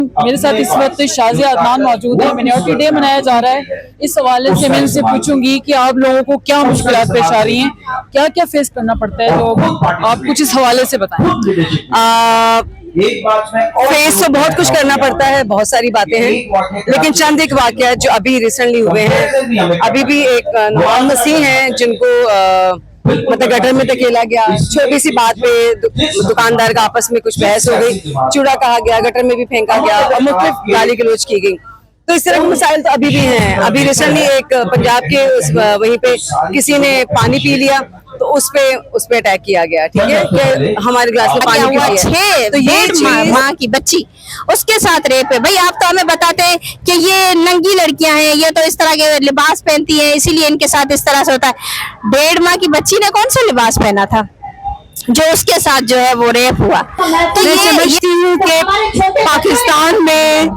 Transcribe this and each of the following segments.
मेरे साथ इस वक्त शाज़िया अदनान मौजूद है। माइनॉरिटी डे मनाया जा रहा है। इस हवाले से मैं इनसे पूछूंगी कि आप लोगों को क्या मुश्किलात पेश आ रही हैं, क्या क्या फेस करना पड़ता है, तो आप कुछ इस हवाले से बताएं। फेस तो बहुत कुछ करना पड़ता है, बहुत सारी बातें हैं, लेकिन चंद एक वाकया जो अभी रिसेंटली हुए हैं। अभी भी एक नवाज मसीह हैं जिनको मतलब गटर में धकेला गया, छोटी सी बात पे दुकानदार का आपस में कुछ बहस हो गई, चूड़ा कहा गया, गटर में भी फेंका गया और मुख्तलिफ गाली गलौज की गई। तो इस तरह के मसाइल तो अभी भी हैं। अभी रिसेंटली एक पंजाब के वहीं पे किसी ने पानी पी लिया तो उस पे अटैक किया गया, ठीक है, कि हमारे ग्लास में पानी हुआ। तो ये माँ की बच्ची उसके साथ रेप है। भाई आप तो हमें बताते हैं कि ये नंगी लड़कियां हैं, ये तो इस तरह के लिबास पहनती हैं, इसीलिए इनके साथ इस तरह से होता है। 1.5 माह की बच्ची ने कौन सा लिबास पहना था जो उसके साथ जो है वो रेप हुआ? तो मैं समझती हूँ कि पाकिस्तान में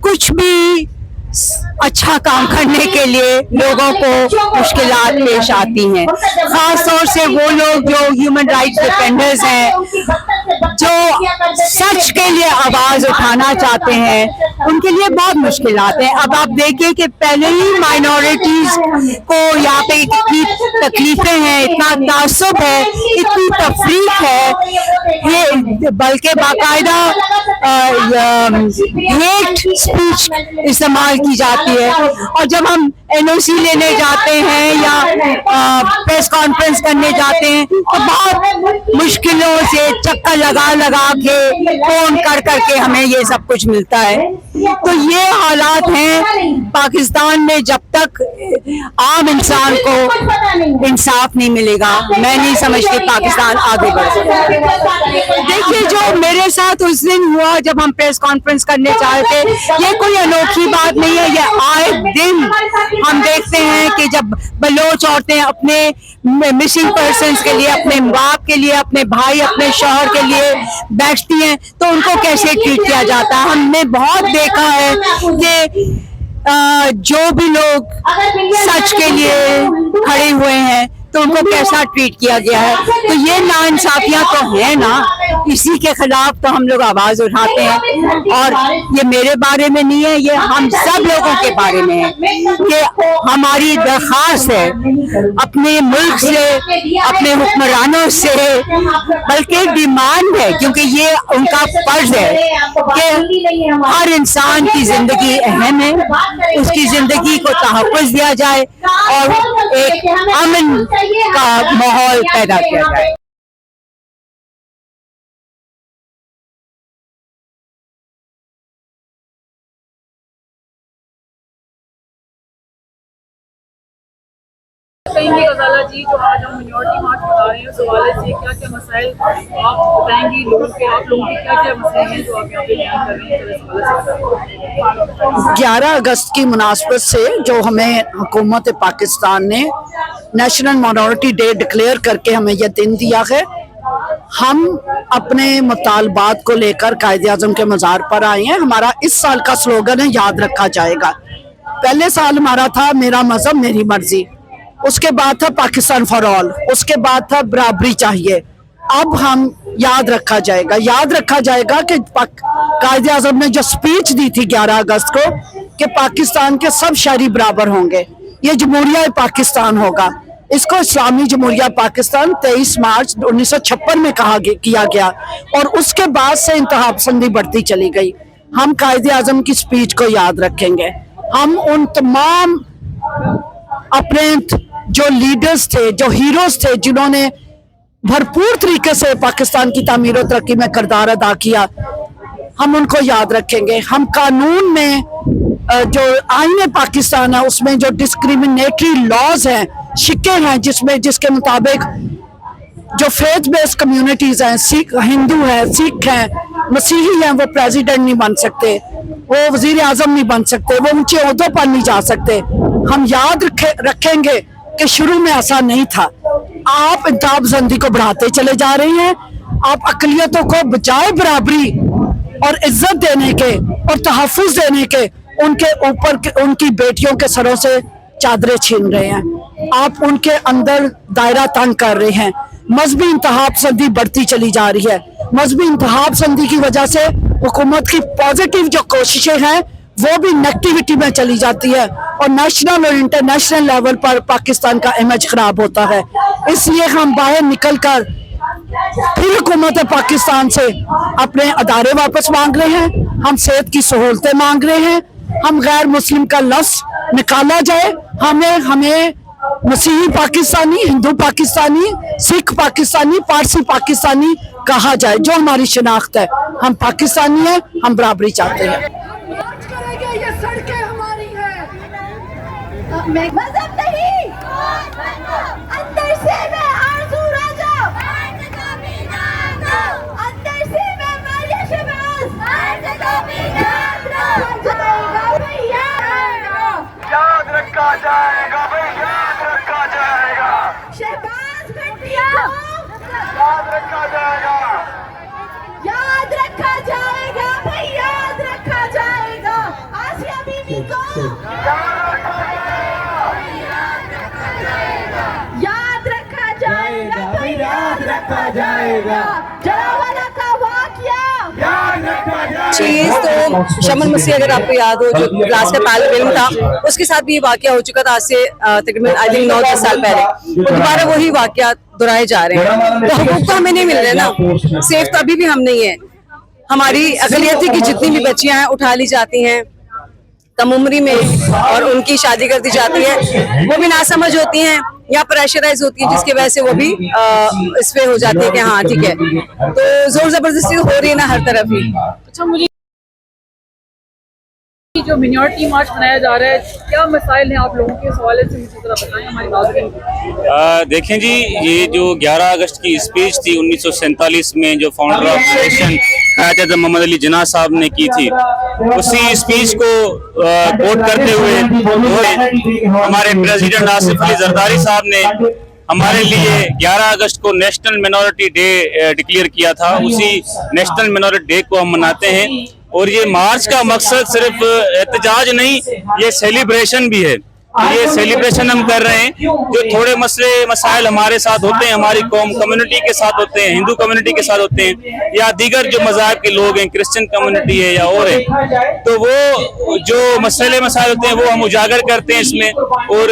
कुछ भी अच्छा काम करने के लिए लोगों को मुश्किलात पेश आती हैं, खास तौर से वो लोग जो ह्यूमन राइट्स डिफेंडर्स हैं, जो सच के लिए आवाज उठाना चाहते हैं, उनके लिए बहुत मुश्किलात हैं। अब आप देखिए कि पहले ही माइनॉरिटीज को यहाँ पे इतनी तकलीफें हैं, इतना तासुब है, इतनी तफरीक है, ये बल्कि बाकायदा हेट स्पीच इस्तेमाल की जाती है। और जब हम एनओसी लेने जाते हैं या प्रेस कॉन्फ्रेंस करने जाते हैं तो बहुत मुश्किलों से चक्कर लगा के फोन कर करके हमें ये सब कुछ मिलता है। तो ये हालात हैं पाकिस्तान में। जब तक आम इंसान को इंसाफ नहीं मिलेगा, मैं नहीं समझती पाकिस्तान आगे बढ़ सकता। देखिए जो मेरे साथ उस दिन हुआ जब हम प्रेस कॉन्फ्रेंस करने चाहे थे, ये कोई अनोखी बात नहीं है। ये आए दिन हम देखते हैं कि जब बलोच औरतें अपने मिसिंग पर्सन्स के लिए, अपने बाप के लिए, अपने भाई, अपने शौहर के लिए बैठती हैं तो उनको कैसे ट्रीट किया जाता है। हमने बहुत देखा है कि जो भी लोग सच के लिए खड़े हुए हैं तो उनको कैसा ट्रीट किया गया है। तो ये नाइंसाफियां तो है ना, इसी के खिलाफ तो हम लोग आवाज उठाते हैं। और ये मेरे बारे में नहीं है, ये हम सब लोगों के बारे में है कि हमारी दरख्वास्त है अपने मुल्क से, अपने हुक्मरानों से, बल्कि डिमांड है, क्योंकि ये उनका फर्ज है कि हर इंसान की जिंदगी अहम है, उसकी जिंदगी को तहफ़्फ़ुज़ दिया जाए और एक अमन का माहौल पैदा किया जाए। कहेंगे गजाला जी, जो आज हम माइनॉरिटी मार्च बता रहे हैं उस हवाले से क्या क्या मसाइल आप बताएंगी लोगों के, आप लोगों के क्या क्या मसले हैं जो आप यहाँ पे बयान कर रहे हैं? 11 अगस्त की मुनासबत से जो हमें हुकूमत पाकिस्तान ने नेशनल माइनॉरिटी डे डिक्लेयर करके हमें यह दिन दिया है, हम अपने मुतालबात को लेकर कायदे आज़म के मज़ार पर आए हैं। हमारा इस साल का स्लोगन है याद रखा जाएगा। पहले साल हमारा था मेरा मजहब मेरी मर्जी, उसके बाद था पाकिस्तान फॉर ऑल, उसके बाद था बराबरी चाहिए। अब हम याद रखा जाएगा। याद रखा जाएगा कि कायदे आज़म ने जो स्पीच दी थी 11 अगस्त को कि पाकिस्तान के सब शहरी बराबर होंगे, ये जमहूरिया पाकिस्तान होगा। इसको इस्लामी जमहूरिया पाकिस्तान 23 मार्च 1956 में किया गया और उसके बाद से इंतहा पसंदी बढ़ती चली गई। हम कायदे आज़म की स्पीच को याद रखेंगे। हम उन तमाम अपने जो लीडर्स थे, जो हीरोज थे, जिन्होंने भरपूर तरीके से पाकिस्तान की तामीर और तरक्की में किरदार अदा किया, हम उनको याद रखेंगे। हम कानून में जो आईन पाकिस्तान है उसमें जो डिस्क्रिमिनेटरी लॉज हैं, शिक्के हैं, जिसके मुताबिक जो फेथ बेस्ड कम्युनिटीज हैं, सिख, हिंदू हैं, सिख हैं, मसीही हैं, वो प्रेसिडेंट नहीं बन सकते, वो वजीर आजम नहीं बन सकते, वो ऊंचे ओहदों पर नहीं जा सकते। हम याद रखेंगे कि शुरू में ऐसा नहीं था। आप इंतहा पसंदी को बढ़ाते चले जा रहे हैं। आप अकलियतों को बजाय बराबरी और इज्जत देने के और तहफ़्फ़ुज़ देने के उनके ऊपर उनकी बेटियों के सरों से चादरें छीन रहे हैं। आप उनके अंदर दायरा तंग कर रहे हैं। मजहबी इंतहा पसंदी बढ़ती चली जा रही है। मजहबी इंतहा पसंदी की वजह से हुकूमत की पॉजिटिव जो कोशिशें हैं वो भी नेगेटिविटी में चली जाती है और नेशनल और इंटरनेशनल लेवल पर पाकिस्तान का इमेज खराब होता है। इसलिए हम बाहर निकलकर फिर हुकूमत पाकिस्तान से अपने अदारे वापस मांग रहे हैं, हम सेहत की सहूलतें मांग रहे हैं, हम गैर मुस्लिम का लफ्ज निकाला जाए, हमें मसीही पाकिस्तानी, हिंदू पाकिस्तानी, सिख पाकिस्तानी, पारसी पाकिस्तानी कहा जाए, जो हमारी शिनाख्त है। हम पाकिस्तानी हैं, हम बराबरी चाहते हैं। ये सड़कें हमारी हैं, मजहब नहीं, अंदर से मैं आरज़ू राजा, अंदर से मैं मारिया शहबाज, याद रखा जाएगा भाई, याद रखा जाएगा, शहबाज घंटिया याद रखा जाएगा, याद रखा जाएगा भाई, याद रखा जाएगा। आसिया बीबी को याद रखा जाएगा भाई, याद रखा जाएगा। जलावाला का वाकया याद रखा जाएगा। चीज तो शमन मसीह, अगर आपको याद हो, जो लास्ट का पहला फिल्म था, उसके साथ भी ये वाकया हो चुका था आज से तकरीबन आई थिंक 9-10 साल पहले। तो दोबारा वही वाकया दोहराए जा रहे हैं। तो हकूक तो हमें नहीं मिल रहे ना, सेफ तो अभी भी हम नहीं है। हमारी अकलियती की जितनी भी बच्चियां हैं उठा ली जाती हैं कम उम्री में और उनकी शादी कर दी जाती है, वो भी नासमझ होती हैं या प्रेशराइज होती है, जिसकी वजह से वो भी इस पे हो जाती है कि हाँ ठीक है। तो जोर जबरदस्ती हो रही है ना हर तरफ ही। अच्छा, मुझे जो मिनॉरिटी मार्च मनाया जा रहा है, क्या मसाइल हैं आप लोगों के हवाले से मुझे जरा बताएं हमारी नाज़रीन को। देखें जी, ये जो 11 अगस्त की स्पीच थी 1947 में जो फाउंडर ऑफ नेशन कायद मोहम्मद अली जिन्ना साहब ने की थी, उसी स्पीच को कोट करते हुए हमारे प्रेसिडेंट आसिफ अली जरदारी साहब ने हमारे लिए 11 अगस्त को नेशनल मिनॉरिटी डे डिक्लेयर किया था। उसी नेशनल मिनॉरिटी डे को हम मनाते हैं और ये मार्च का मकसद सिर्फ एहतजाज नहीं, ये सेलिब्रेशन भी है। ये सेलिब्रेशन हम कर रहे हैं, जो थोड़े मसले मसाइल हमारे साथ होते हैं, हमारी कौम कम्युनिटी के साथ होते हैं, हिंदू कम्युनिटी के साथ होते हैं, या दीगर जो मज़ाहब के लोग हैं, क्रिश्चियन कम्युनिटी है या और है, तो वो जो मसले मसाइल होते हैं वो हम उजागर करते हैं इसमें। और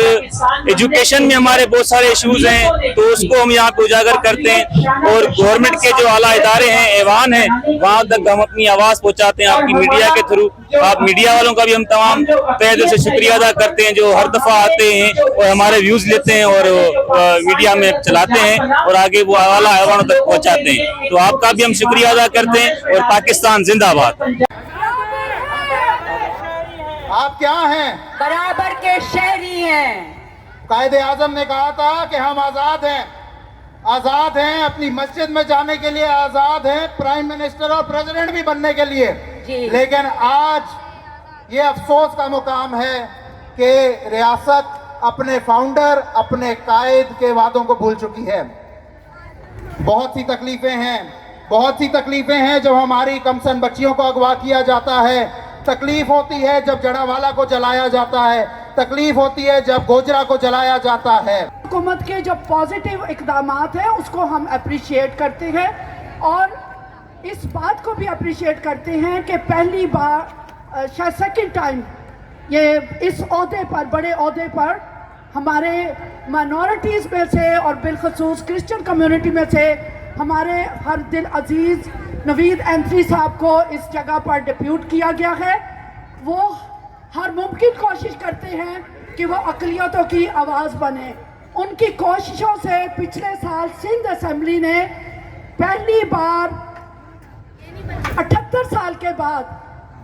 एजुकेशन में हमारे बहुत सारे इश्यूज हैं, तो उसको हम यहाँ पे उजागर करते हैं। और गवर्नमेंट के जो आला इदारे हैं, ऐवान हैं, वहाँ तक हम अपनी आवाज़ पहुँचाते हैं आपकी मीडिया के थ्रू। आप मीडिया वालों का भी हम तमाम तहे दिल से शुक्रिया अदा करते हैं, जो हर दफा आते हैं और हमारे व्यूज लेते हैं और मीडिया में चलाते हैं और आगे वो आला ऐवानों तक पहुंचाते हैं। तो आपका भी हम शुक्रिया अदा करते हैं और पाकिस्तान जिंदाबाद। आप क्या हैं? बराबर के शहरी हैं। कायदे आजम ने कहा था कि हम आजाद हैं, आजाद हैं अपनी मस्जिद में जाने के लिए, आजाद हैं प्राइम मिनिस्टर और प्रेसिडेंट भी बनने के लिए। लेकिन आज ये अफसोस का मुकाम है कि रियासत अपने फाउंडर, अपने कायद के वादों को भूल चुकी है। बहुत सी तकलीफें हैं, बहुत सी तकलीफें हैं जब हमारी कमसन बच्चियों को अगवा किया जाता है, तकलीफ होती है जब जड़ावाला को जलाया जाता है, तकलीफ होती है जब गोजरा को जलाया जाता है। हुकूमत के जो पॉजिटिव इकदामात हैं उसको हम अप्रिशिएट करते हैं और इस बात को भी अप्रिशिएट करते हैं कि पहली बार शायद सेकंड टाइम ये इस ओहदे पर, बड़े ओहदे पर हमारे माइनॉरिटीज़ में से और बिलखसूस क्रिश्चियन कम्युनिटी में से हमारे हर दिल अजीज़ नवीद एंथनी साहब को इस जगह पर डिप्यूट किया गया है। वो हर मुमकिन कोशिश करते हैं कि वो अक़लियतों की आवाज़ बने। उनकी कोशिशों से पिछले साल सिंध असेंबली ने पहली बार 78 साल के बाद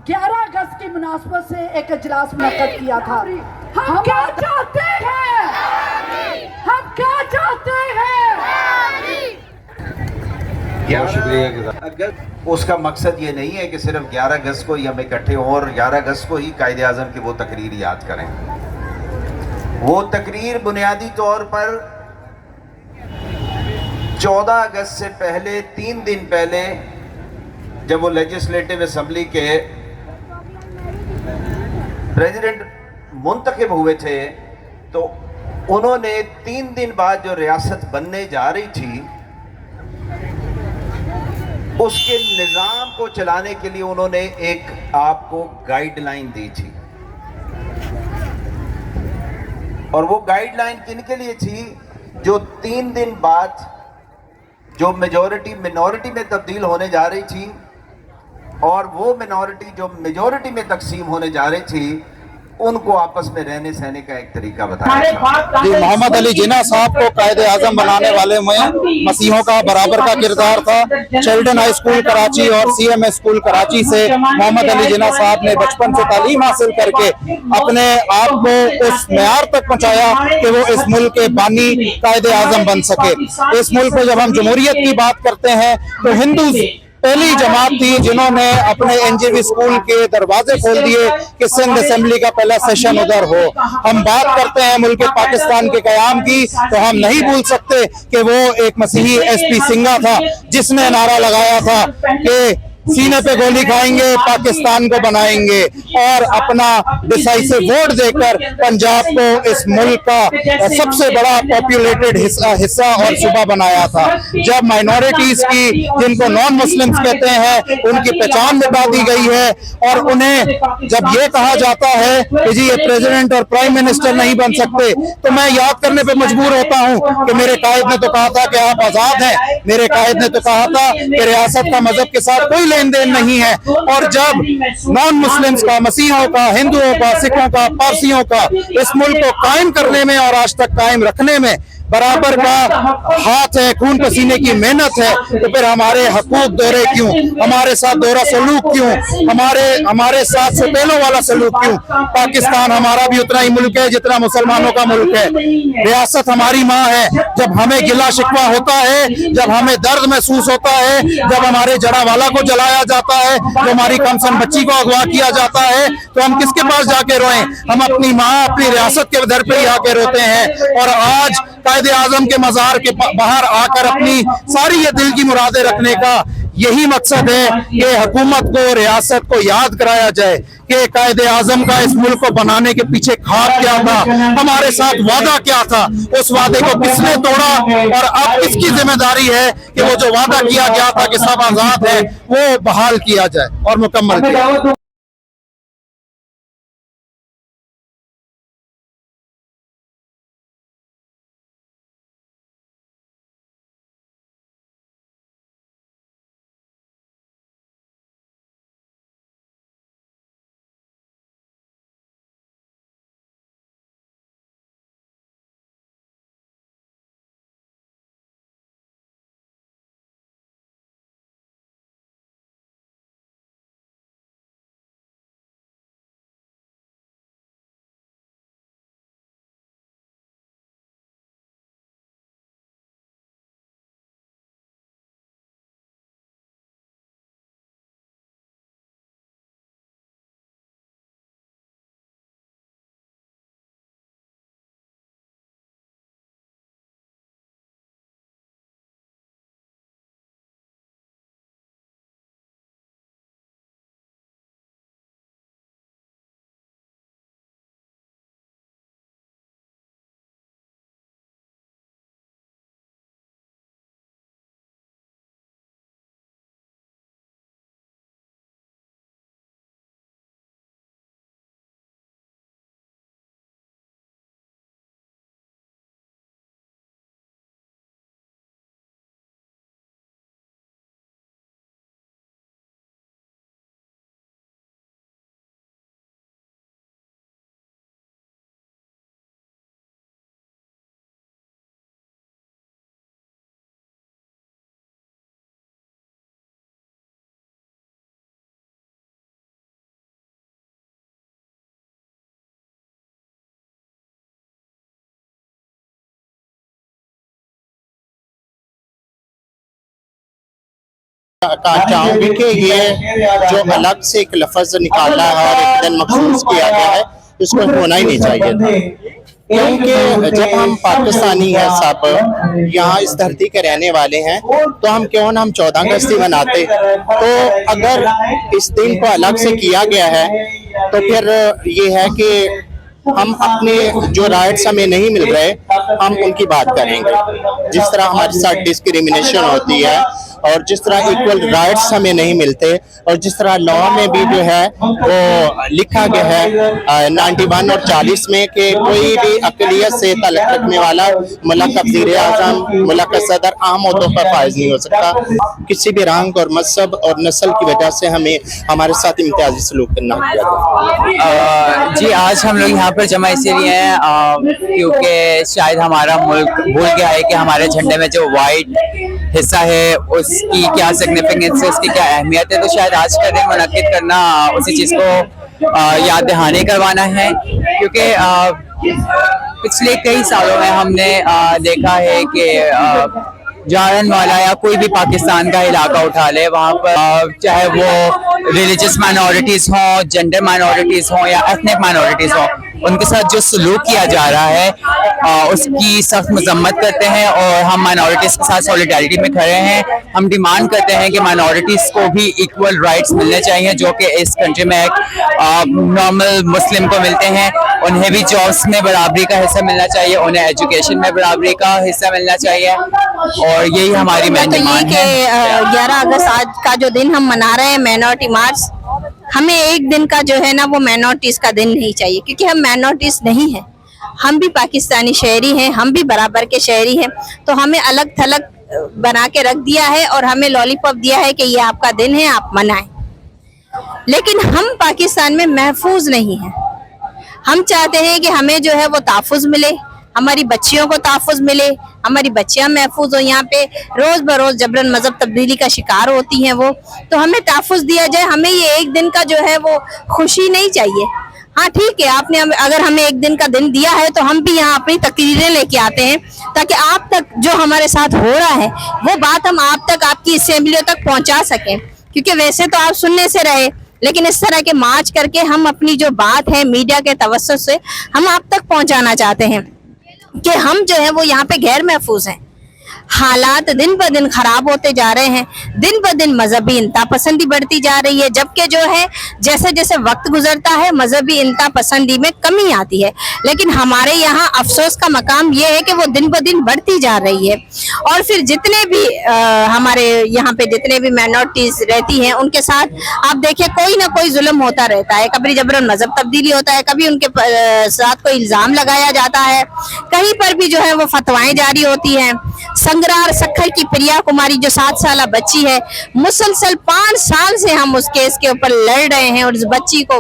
11 अगस्त की मुनासबत से एक इजलास मुनक्कद किया था। हम क्या चाहते हैं? हम क्या चाहते हैं? अगर उसका मकसद ये नहीं है कि सिर्फ 11 अगस्त को ही हम इकट्ठे हों और 11 अगस्त को ही कायदे आज़म की वो तकरीर याद करें। वो तकरीर बुनियादी तौर पर 14 अगस्त से पहले 3 दिन पहले जब वो लेजिस्लेटिव असेंबली के प्रेसिडेंट मुंतखब हुए थे, तो उन्होंने 3 दिन बाद जो रियासत बनने जा रही थी اس کے نظام کو چلانے کے لیے انہوں نے ایک آپ کو گائیڈ لائن دی تھی، اور وہ گائیڈ لائن کن کے لیے تھی؟ جو 3 دن بعد جو میجورٹی منورٹی میں تبدیل ہونے جا رہی تھی، اور وہ منورٹی جو میجورٹی میں تقسیم ہونے جا رہی تھی، ان کو آپس میں رہنے سہنے کا ایک طریقہ بتایا تھا۔ جی، محمد علی جناح صاحب کو قائد اعظم بنانے والے میں مسیحوں کا برابر کا کردار تھا۔ چلڈرن ہائی اسکول کراچی اور سی ایم اسکول کراچی سے محمد علی جناح صاحب نے بچپن سے تعلیم حاصل کر کے اپنے آپ کو اس معیار تک پہنچایا کہ وہ اس ملک کے بانی قائد اعظم بن سکے۔ اس ملک میں جب ہم جمہوریت کی بات کرتے ہیں تو ہندوز پہلی جماعت تھی جنہوں نے اپنے این جی وی اسکول کے دروازے کھول دیے کہ سندھ اسمبلی کا پہلا سیشن ادھر ہو۔ ہم بات کرتے ہیں ملک پاکستان کے قیام کی تو ہم نہیں بھول سکتے کہ وہ ایک مسیحی ایس پی سنگھا تھا جس نے نعرہ لگایا تھا کہ سینے پہ گولی کھائیں گے، پاکستان کو بنائیں گے، اور اپنا ڈیسائسو ووٹ دے کر پنجاب کو اس ملک کا سب سے بڑا پاپولیٹڈ حصہ اور صوبہ بنایا تھا۔ جب مائنورٹیز کی، جن کو نان مسلمز کہتے ہیں، ان کی پہچان مٹا دی گئی ہے، اور انہیں جب یہ کہا جاتا ہے کہ جی یہ پریزیڈنٹ اور پرائم منسٹر نہیں بن سکتے، تو میں یاد کرنے پہ مجبور ہوتا ہوں کہ میرے قائد نے تو کہا تھا کہ آپ آزاد ہیں، میرے قائد نے تو کہا تھا کہ ریاست کا مذہب کے ساتھ کوئی لین دین نہیں ہے، اور جب نان مسلمز کا، مسیحوں کا، ہندوؤں کا، سکھوں کا، پارسیوں کا اس ملک کو قائم کرنے میں اور آج تک قائم رکھنے میں برابر کا ہاتھ ہے، خون پسینے کی محنت ہے، تو پھر ہمارے حقوق دورے کیوں، ہمارے ساتھ دورہ سلوک کیوں، ہمارے ساتھ ستیلوں والا سلوک کیوں؟ پاکستان ہمارا بھی اتنا ہی ملک ہے جتنا مسلمانوں کا ملک ہے۔ ریاست ہماری ماں ہے۔ جب ہمیں گلا شکوہ ہوتا ہے، جب ہمیں درد محسوس ہوتا ہے، جب ہمارے جڑا والا کو جلایا جاتا ہے، جو ہماری کمسن بچی کو اغوا کیا جاتا ہے، تو ہم کس کے پاس جا کے روئیں؟ ہم اپنی ماں، اپنی ریاست کے در پہ ہی آ کے روتے ہیں۔ اور آج قائد اعظم کے مزار کے باہر آ کر اپنی ساری یہ دل کی مرادیں رکھنے کا یہی مقصد ہے کہ حکومت کو، ریاست کو یاد کرایا جائے کہ قائد اعظم کا اس ملک کو بنانے کے پیچھے خواب کیا تھا، ہمارے ساتھ وعدہ کیا تھا، اس وعدے کو کس نے توڑا، اور اب کس کی ذمہ داری ہے کہ وہ جو وعدہ کیا گیا تھا کہ سب آزاد ہے وہ بحال کیا جائے اور مکمل کیا جائے۔ چاہوں گی کہ یہ جو الگ سے ایک لفظ نکالا ہے اور ایک دن مخصوص کیا گیا ہے، اس کو ہونا ہی نہیں چاہیے تھا، کیونکہ جب ہم پاکستانی ہیں، سب یہاں اس دھرتی کے رہنے والے ہیں، تو ہم کیوں نہ ہم 14 اگست مناتے؟ تو اگر اس دن کو الگ سے کیا گیا ہے تو پھر یہ ہے کہ ہم اپنے جو رائٹس ہمیں نہیں مل رہے، ہم ان کی بات کریں گے۔ جس طرح ہمارے ساتھ ڈسکریمنیشن ہوتی ہے، और जिस तरह इक्वल राइट्स हमें नहीं मिलते, और जिस तरह लॉ में भी जो है वो लिखा गया है 91 और 40 में कि कोई भी अक़लियत से ताल्लुक़ रखने वाला मुल्क का वज़ीर आज़म, मुल्क का सदर आम अहदों पर फाइज नहीं हो सकता। किसी भी रंग और मजहब और नस्ल की वजह से हमें हमारे साथ इम्तियाजी सलूक करना होगा। जी, आज हम लोग यहाँ पर जमा इसीलिए हैं क्योंकि शायद हमारा मुल्क भूल गया है कि हमारे झंडे में जो वाइट हिस्सा है उसकी क्या सिग्निफिकेंस है, उसकी क्या अहमियत है। तो शायद आज का दिन मुनक्किद करना उसी चीज़ को याद दहानी करवाना है, क्योंकि पिछले कई सालों में हमने देखा है कि जारन वाला या कोई भी पाकिस्तान का इलाका उठा ले, वहाँ पर चाहे वो रिलीजियस माइनॉरिटीज़ हों, जेंडर माइनॉरिटीज़ हों या एथनिक माइनॉरिटीज़ हों, उनके साथ जो सलूक किया जा रहा है उसकी सख्त मजम्मत करते हैं और हम माइनॉरिटीज़ के साथ सॉलिडारिटी में खड़े हैं। हम डिमांड करते हैं कि माइनॉरिटीज़ को भी इक्वल राइट्स मिलने चाहिए जो कि इस कंट्री में एक नॉर्मल मुस्लिम को मिलते हैं। उन्हें भी जॉब्स में बराबरी का हिस्सा मिलना चाहिए, उन्हें एजुकेशन में बराबरी का हिस्सा मिलना चाहिए, और यही हमारी मेन डिमांड है। 11 अगस्त आज का जो दिन हम मना रहे हैं, माइनॉरिटी मार्च, हमें एक दिन का जो है ना वो माइनॉरिटीज़ का दिन नहीं चाहिए, क्योंकि हम माइनॉरिटीज़ नहीं हैं, हम भी पाकिस्तानी शहरी हैं, हम भी बराबर के शहरी हैं। तो हमें अलग थलग बना के रख दिया है और हमें लॉलीपॉप दिया है कि ये आपका दिन है, आप मनाएं। लेकिन हम पाकिस्तान में महफूज नहीं हैं। हम चाहते हैं कि हमें जो है वो तहफ़्फ़ुज़ मिले, हमारी बच्चियों को तहफ़्फ़ुज़ मिले, हमारी बच्चियां महफूज हो। यहाँ पे रोज बरोज जबरन मजहब तब्दीली का शिकार होती हैं वो, तो हमें तहफ़्फ़ुज़ दिया जाए। हमें ये एक दिन का जो है वो खुशी नहीं चाहिए। हाँ ठीक है, आपने अगर हमें एक दिन का दिन दिया है तो हम भी यहाँ अपनी तकरीरें लेके आते हैं ताकि आप तक जो हमारे साथ हो रहा है वो बात हम आप तक, आपकी असेंबलियों तक पहुँचा सकें। क्योंकि वैसे तो आप सुनने से रहे, लेकिन इस तरह के मार्च करके हम अपनी जो बात है मीडिया के तवज्जुह से हम आप तक पहुँचाना चाहते हैं कि हम जो है वो यहाँ पे गैर महफूज हैं। हालात दिन ब दिन खराब होते जा रहे हैं, दिन ब दिन मजहबी इंता पसंदी बढ़ती जा रही है, जबकि जो है जैसे जैसे वक्त गुजरता है मजहबी इंता पसंदी में कमी आती है। लेकिन हमारे यहाँ अफसोस का मकाम ये है कि वो दिन ब दिन बढ़ती जा रही है। और फिर जितने भी हमारे यहाँ पे जितने भी माइनॉरिटीज रहती हैं उनके साथ आप देखिए कोई ना कोई जुल्म होता रहता है। कभी जबरन मजहब तब्दीली होता है, कभी उनके साथ कोई इल्ज़ाम लगाया जाता है, कहीं पर भी जो है वो फतवाएं जारी होती हैं। संगरार सखर की प्रिया कुमारी जो 7 साल बच्ची है, मुसलसल 5 साल से हम उस केस के ऊपर लड़ रहे हैं और उस बच्ची को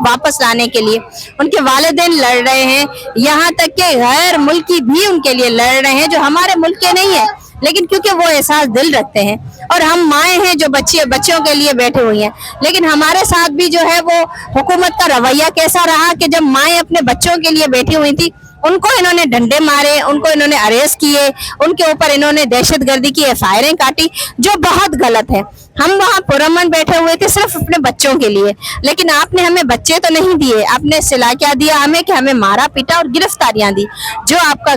वापस लाने के लिए उनके वालिदैन लड़ रहे हैं, यहाँ तक कि गैर मुल्की भी उनके लिए लड़ रहे हैं जो हमारे मुल्क के नहीं है, लेकिन क्योंकि वो एहसास दिल रखते हैं। और हम माएँ हैं जो बच्चों के लिए बैठे हुई हैं। लेकिन हमारे साथ भी जो है वो हुकूमत का रवैया कैसा रहा कि जब माएँ अपने बच्चों के लिए बैठी हुई थी उनको इन्होंने डंडे मारे, उनको इन्होंने अरेस्ट किए, उनके ऊपर इन्होंने दहशतगर्दी की एफआईआरें काटी, जो बहुत गलत है। हम वहाँ पुरअमन बैठे हुए थे सिर्फ अपने बच्चों के लिए, लेकिन आपने हमें बच्चे तो नहीं दिए, आपने सिला क्या दिया हमें कि हमें मारा पीटा और गिरफ्तारियां दी। जो आपका